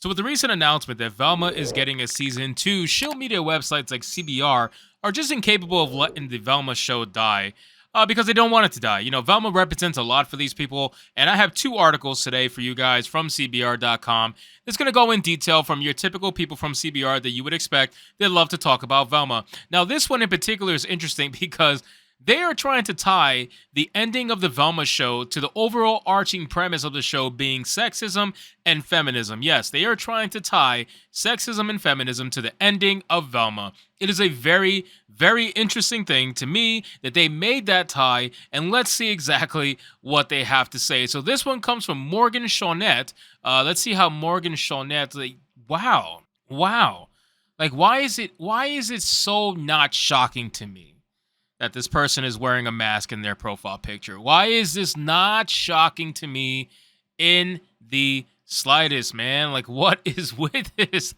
So with the recent announcement that Velma is getting a season 2, shill media websites like CBR are just incapable of letting the Velma show die. Because they don't want it to die. Velma represents a lot for these people, and I have two articles today for you guys from CBR.com. It's going to go in detail from your typical people from CBR that you would expect. They love to talk about Velma. Now, this one in particular is interesting because they are trying to tie the ending of the Velma show to the overall arching premise of the show being sexism and feminism. Yes, they are trying to tie sexism and feminism to the ending of Velma. It is a very, very interesting thing to me that they made that tie, and let's see exactly what they have to say. So this one comes from Morgan Shawnette. Let's see how Morgan Shawnette, wow. Like, why is it so not shocking to me that this person is wearing a mask in their profile picture? Why is this not shocking to me in the slightest, man? Like, what is with this?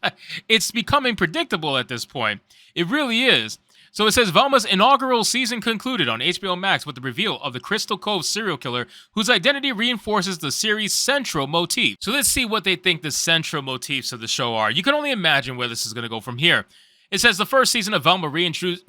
It's becoming predictable at this point. It really is. So it says, Velma's inaugural season concluded on HBO Max with the reveal of the Crystal Cove serial killer, whose identity reinforces the series' central motif. So let's see what they think the central motifs of the show are. You can only imagine where this is going to go from here. It says the first season of Velma reintroduced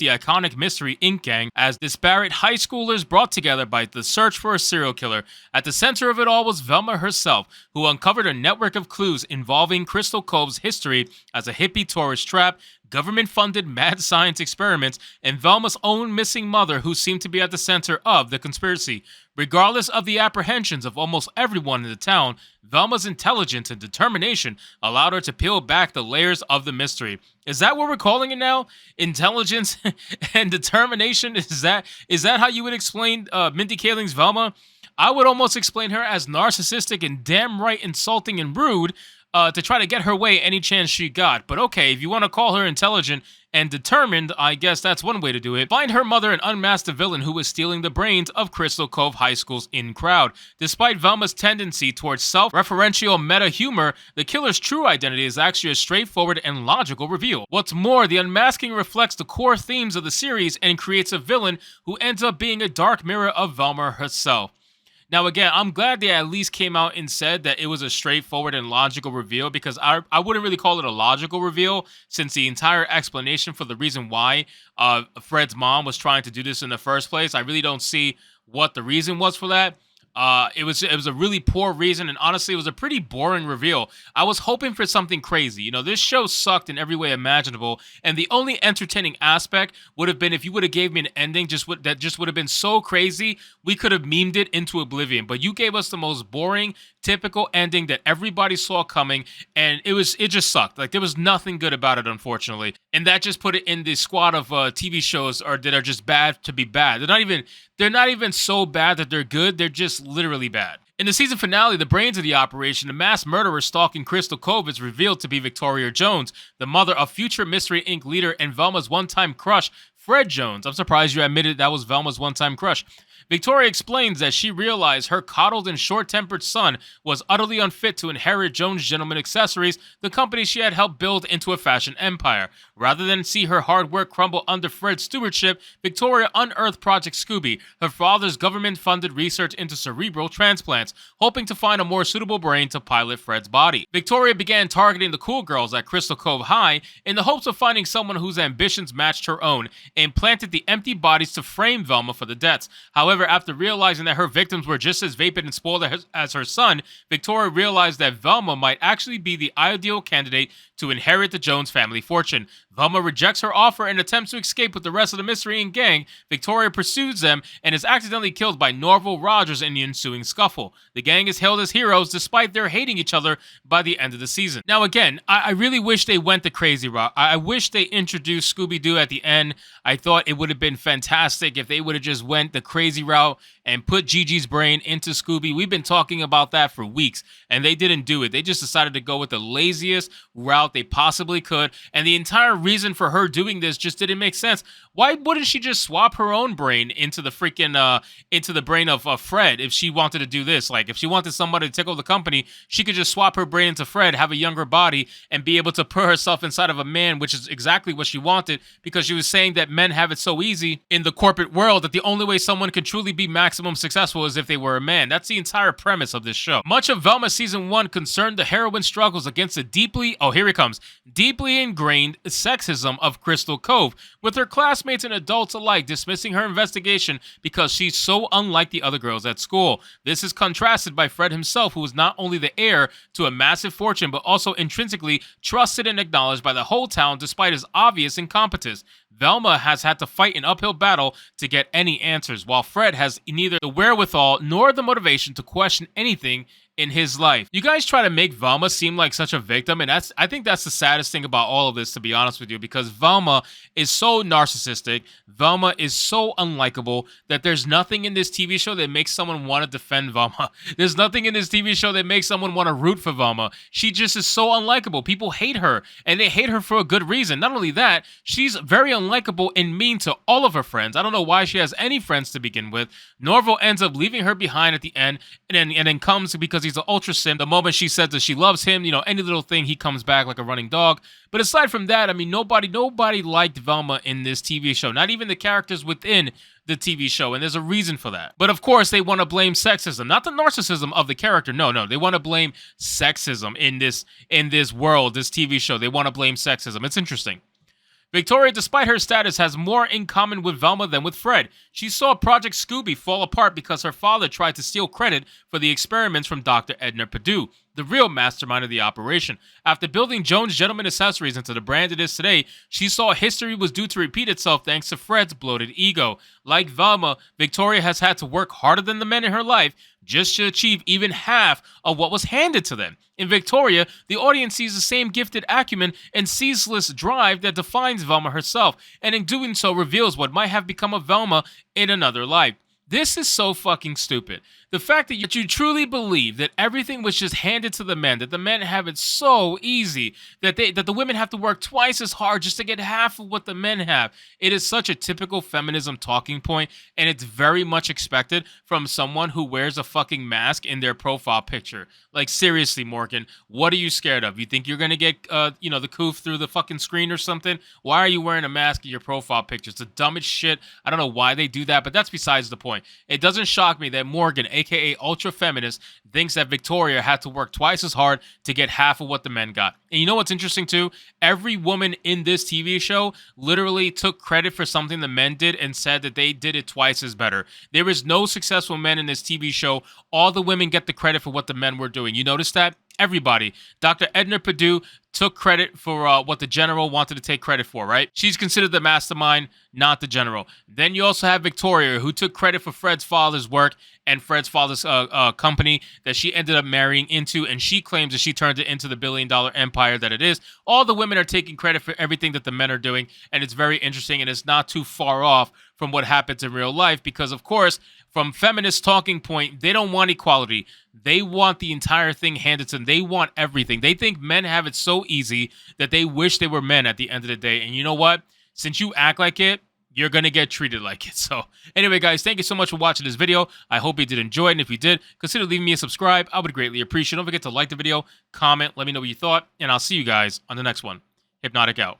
the iconic Mystery Inc. gang as disparate high schoolers brought together by the search for a serial killer. At the center of it all was Velma herself, who uncovered a network of clues involving Crystal Cove's history as a hippie tourist trap, government-funded mad science experiments, and Velma's own missing mother, who seemed to be at the center of the conspiracy. Regardless of the apprehensions of almost everyone in the town, Velma's intelligence and determination allowed her to peel back the layers of the mystery. Is that what we're calling it now? Intelligence and determination? Is that how you would explain Mindy Kaling's Velma? I would almost explain her as narcissistic and damn right insulting and rude, to try to get her way any chance she got. But okay, if you want to call her intelligent and determined, I guess that's one way to do it. Find her mother and unmask the villain who was stealing the brains of Crystal Cove High School's in crowd. Despite Velma's tendency towards self-referential meta-humor, the killer's true identity is actually a straightforward and logical reveal. What's more, the unmasking reflects the core themes of the series and creates a villain who ends up being a dark mirror of Velma herself. Now, again, I'm glad they at least came out and said that it was a straightforward and logical reveal, because I wouldn't really call it a logical reveal, since the entire explanation for the reason why Fred's mom was trying to do this in the first place, I really don't see what the reason was for that. It was a really poor reason, and honestly, it was a pretty boring reveal. I was hoping for something crazy. This show sucked in every way imaginable, and the only entertaining aspect would have been if you would have gave me an ending that just would have been so crazy, we could have memed it into oblivion. But you gave us the most boring, typical ending that everybody saw coming, and it just sucked. Like, there was nothing good about it, unfortunately, and that just put it in the squad of TV shows that are just bad to be bad. They're not even so bad that they're good. They're just literally bad. In the season finale, the brains of the operation, the mass murderer stalking Crystal Cove, is revealed to be Victoria Jones, the mother of future Mystery Inc. leader and Velma's one-time crush, Fred Jones. I'm surprised you admitted that was Velma's one-time crush. Victoria explains that she realized her coddled and short-tempered son was utterly unfit to inherit Jones Gentleman Accessories, the company she had helped build into a fashion empire. Rather than see her hard work crumble under Fred's stewardship, Victoria unearthed Project Scooby, her father's government-funded research into cerebral transplants, hoping to find a more suitable brain to pilot Fred's body. Victoria began targeting the cool girls at Crystal Cove High in the hopes of finding someone whose ambitions matched her own, and planted the empty bodies to frame Velma for the deaths. However, after realizing that her victims were just as vapid and spoiled as her son, Victoria realized that Velma might actually be the ideal candidate to inherit the Jones family fortune. Velma rejects her offer and attempts to escape with the rest of the Mystery Inc. gang. Victoria pursues them and is accidentally killed by Norval Rogers in the ensuing scuffle. The gang is hailed as heroes despite their hating each other by the end of the season. Now again, I really wish they went the crazy route. I wish they introduced Scooby-Doo at the end. I thought it would have been fantastic if they would have just went the crazy route and put Gigi's brain into Scooby. We've been talking about that for weeks, and they didn't do it. They just decided to go with the laziest route they possibly could, and the entire reason for her doing this just didn't make sense. Why wouldn't she just swap her own brain into the freaking into the brain of Fred if she wanted to do this? Like, if she wanted somebody to take over the company, she could just swap her brain into Fred, have a younger body, and be able to put herself inside of a man, which is exactly what she wanted, because she was saying that men have it so easy in the corporate world that the only way someone can truly be maximized maximum successful as if they were a man. That's the entire premise of this show. Much of Velma Season 1 concerned the heroine's struggles against the deeply ingrained sexism of Crystal Cove, with her classmates and adults alike dismissing her investigation because she's so unlike the other girls at school. This is contrasted by Fred himself, who is not only the heir to a massive fortune, but also intrinsically trusted and acknowledged by the whole town despite his obvious incompetence. Velma has had to fight an uphill battle to get any answers, while Fred has neither the wherewithal nor the motivation to question anything in his life. You guys try to make Velma seem like such a victim, and I think that's the saddest thing about all of this, to be honest with you, because Velma is so narcissistic, Velma is so unlikable, that there's nothing in this TV show that makes someone want to defend Velma. There's nothing in this TV show that makes someone want to root for Velma. She just is so unlikable. People hate her, and they hate her for a good reason. Not only that, she's very unlikable and mean to all of her friends. I don't know why she has any friends to begin with. Norval ends up leaving her behind at the end, and then comes because he's an ultra sim. The moment she says that she loves him, you know, any little thing, he comes back like a running dog. But aside from that, I mean, nobody liked Velma in this TV show. Not even the characters within the TV show, and there's a reason for that. But of course, they want to blame sexism, not the narcissism of the character. No, they want to blame sexism in this world, this TV show. They want to blame sexism. It's interesting. Victoria, despite her status, has more in common with Velma than with Fred. She saw Project Scooby fall apart because her father tried to steal credit for the experiments from Dr. Edna Perdue, the real mastermind of the operation. After building Jones Gentleman Accessories into the brand it is today, she saw history was due to repeat itself thanks to Fred's bloated ego. Like Velma, Victoria has had to work harder than the men in her life just to achieve even half of what was handed to them. In Victoria, the audience sees the same gifted acumen and ceaseless drive that defines Velma herself, and in doing so reveals what might have become of Velma in another life. This is so fucking stupid. The fact that you truly believe that everything was just handed to the men, that the men have it so easy, that the women have to work twice as hard just to get half of what the men have. It is such a typical feminism talking point, and it's very much expected from someone who wears a fucking mask in their profile picture. Like, seriously, Morgan, what are you scared of? You think you're gonna get, the coof through the fucking screen or something? Why are you wearing a mask in your profile picture? It's the dumbest shit. I don't know why they do that, but that's besides the point. It doesn't shock me that Morgan, aka ultra feminist, thinks that Victoria had to work twice as hard to get half of what the men got. And you know what's interesting too? Every woman in this TV show literally took credit for something the men did and said that they did it twice as better. There is no successful men in this TV show. All the women get the credit for what the men were doing. You notice that? Everybody. Dr. Edna Perdue took credit for what the general wanted to take credit for, right? She's considered the mastermind, not the general. Then you also have Victoria, who took credit for Fred's father's work and Fred's father's company that she ended up marrying into, and she claims that she turned it into the billion-dollar empire that it is. All the women are taking credit for everything that the men are doing, and it's very interesting, and it's not too far off from what happens in real life because, of course, from feminist talking point, they don't want equality. They want the entire thing handed to them. They want everything. They think men have it so easy that they wish they were men at the end of the day. And you know what? Since you act like it, you're going to get treated like it. So anyway, guys, thank you so much for watching this video. I hope you did enjoy it. And if you did, consider leaving me a subscribe. I would greatly appreciate it. Don't forget to like the video, comment, let me know what you thought, and I'll see you guys on the next one. Hypnotic out.